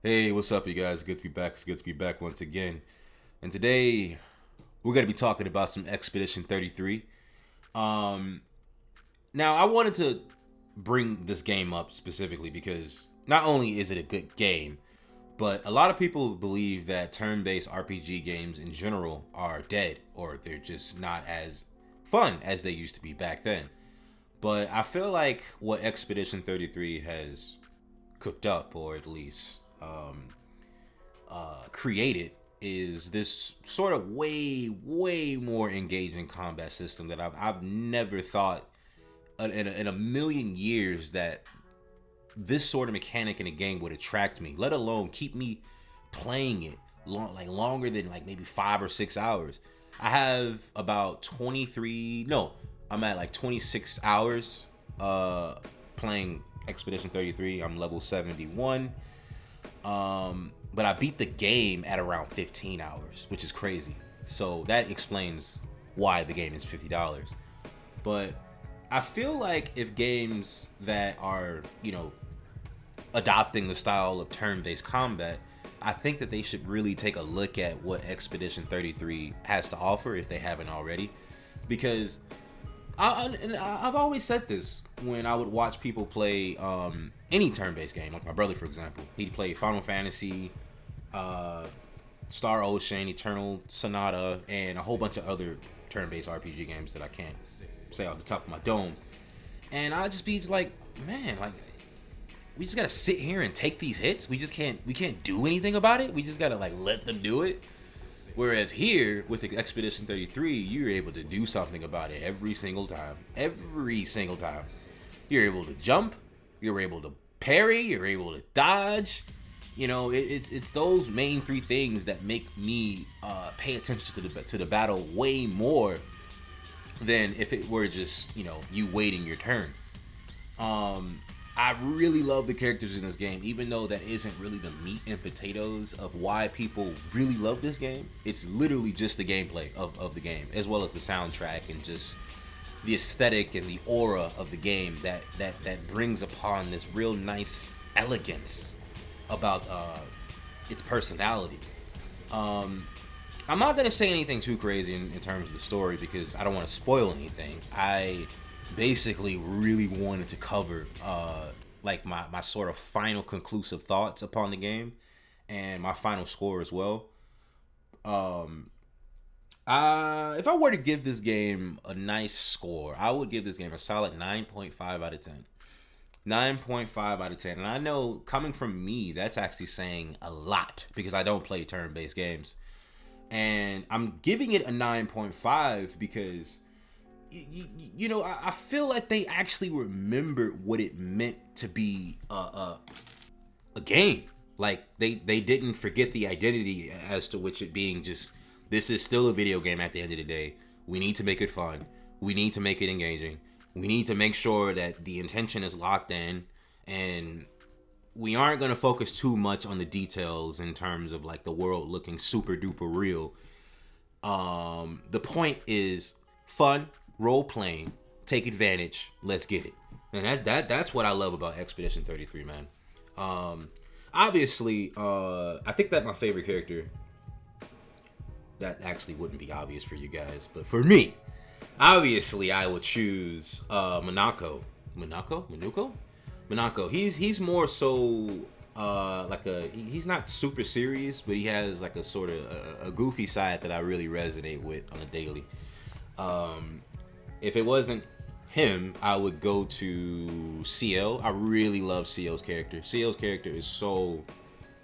Hey, what's up, you guys? Good to be back. It's good to be back once again. And today we're gonna be talking about some Expedition 33. Um, Now I wanted to bring this game up specifically because not only is it a good game, but a lot of people believe that turn-based RPG games in general are dead or they're just not as fun as they used to be back then. But I feel like what Expedition 33 has cooked up, or at least created, is this sort of way more engaging combat system that I've never thought in a million years that this sort of mechanic in a game would attract me, let alone keep me playing it longer than like maybe 5 or 6 hours. I have about 23, no, I'm at like 26 hours playing Expedition 33. I'm level 71. But I beat the game at around 15 hours, which is crazy. So that explains why the game is $50. But I feel like if games that are, adopting the style of turn-based combat, I think that they should really take a look at what Expedition 33 has to offer if they haven't already. Because I've always said this when I would watch people play any turn-based game, like my brother, for example. He'd play Final Fantasy, Star Ocean, Eternal Sonata, and a whole bunch of other turn-based RPG games that I can't say off the top of my dome. And I'd just be like, man, like, we just gotta sit here and take these hits. We can't do anything about it. We just gotta like let them do it. Whereas here with Expedition 33, you're able to do something about it every single time. Every single time. You're able to jump. You're able to parry. You're able to dodge. It's those main three things that make me pay attention to the battle way more than if it were just you waiting your turn. I really love the characters in this game, even though that isn't really the meat and potatoes of why people really love this game. It's literally just the gameplay of the game, as well as the soundtrack and just the aesthetic and the aura of the game that brings upon this real nice elegance about its personality. I'm not gonna say anything too crazy in terms of the story because I don't want to spoil anything. I basically really wanted to cover like my sort of final conclusive thoughts upon the game and my final score as well. If I were to give this game a nice score, I would give this game a solid 9.5 out of 10. 9.5 out of 10. And I know coming from me, that's actually saying a lot because I don't play turn-based games. And I'm giving it a 9.5 because I feel like they actually remembered what it meant to be a game. Like they didn't forget the identity as to which it being just, this is still a video game at the end of the day. We need to make it fun. We need to make it engaging. We need to make sure that the intention is locked in, and we aren't going to focus too much on the details in terms of like the world looking super duper real. The point is fun, role playing, take advantage, let's get it. And that's what I love about Expedition 33, man. Obviously, I think that my favorite character, that actually wouldn't be obvious for you guys, but for me, obviously I would choose Monako. Monako. He's more so he's not super serious, but he has like a sort of a goofy side that I really resonate with on a daily. If it wasn't him, I would go to CL. I really love CL's character. CL's character is so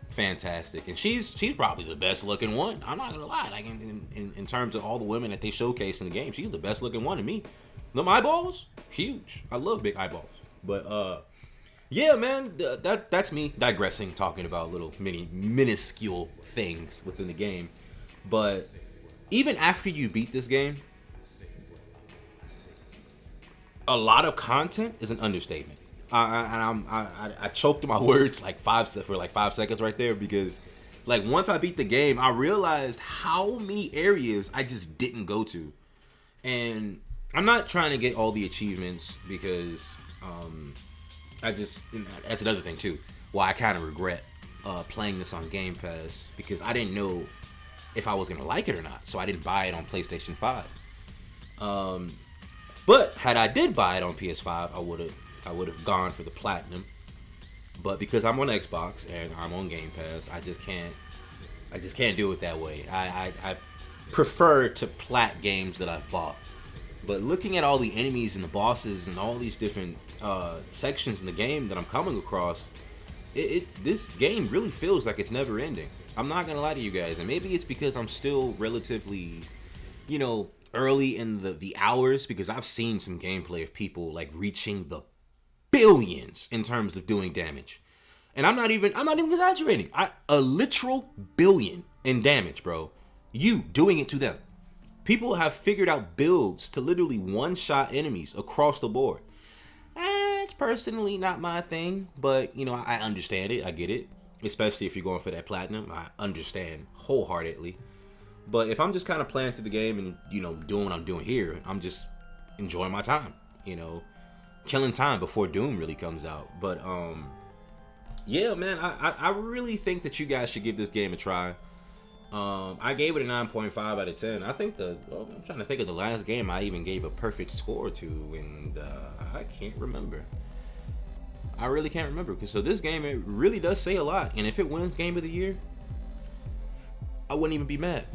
fantastic, and she's probably the best looking one. I'm not gonna lie. Like in terms of all the women that they showcase in the game, she's the best looking one to me. Them eyeballs, huge. I love big eyeballs. But yeah, man, that's me digressing, talking about little minuscule things within the game. But even after you beat this game, a lot of content is an understatement. I choked my words for 5 seconds right there because, like, once I beat the game, I realized how many areas I just didn't go to, and I'm not trying to get all the achievements because that's another thing too. Well, I kind of regret playing this on Game Pass because I didn't know if I was gonna like it or not, so I didn't buy it on PlayStation 5. But had I did buy it on PS5, I would have gone for the platinum. But because I'm on Xbox and I'm on Game Pass, I just can't do it that way. I prefer to plat games that I've bought. But looking at all the enemies and the bosses and all these different sections in the game that I'm coming across, this game really feels like it's never ending. I'm not gonna lie to you guys, and maybe it's because I'm still relatively, early in the hours, because I've seen some gameplay of people like reaching the billions in terms of doing damage. And I'm not even exaggerating. A literal billion in damage, bro. You doing it to them. People have figured out builds to literally one-shot enemies across the board. It's personally not my thing, but I understand it. I get it. Especially if you're going for that platinum. I understand wholeheartedly. But if I'm just kind of playing through the game and, doing what I'm doing here, I'm just enjoying my time, killing time before Doom really comes out. But, yeah, man, I really think that you guys should give this game a try. I gave it a 9.5 out of 10. I think I'm trying to think of the last game I even gave a perfect score to, and I can't remember. I really can't remember. So this game, it really does say a lot. And if it wins Game of the Year, I wouldn't even be mad.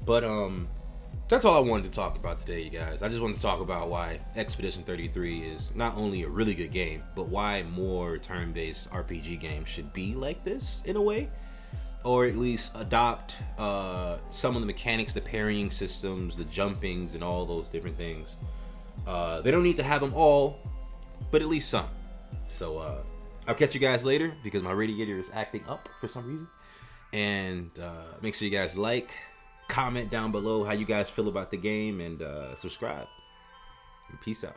But that's all I wanted to talk about today, you guys. I just wanted to talk about why Expedition 33 is not only a really good game, but why more turn-based RPG games should be like this in a way, or at least adopt some of the mechanics, the parrying systems, the jumpings, and all those different things. They don't need to have them all, but at least some. So I'll catch you guys later because my radiator is acting up for some reason. And make sure you guys like, comment down below how you guys feel about the game, and subscribe. And peace out.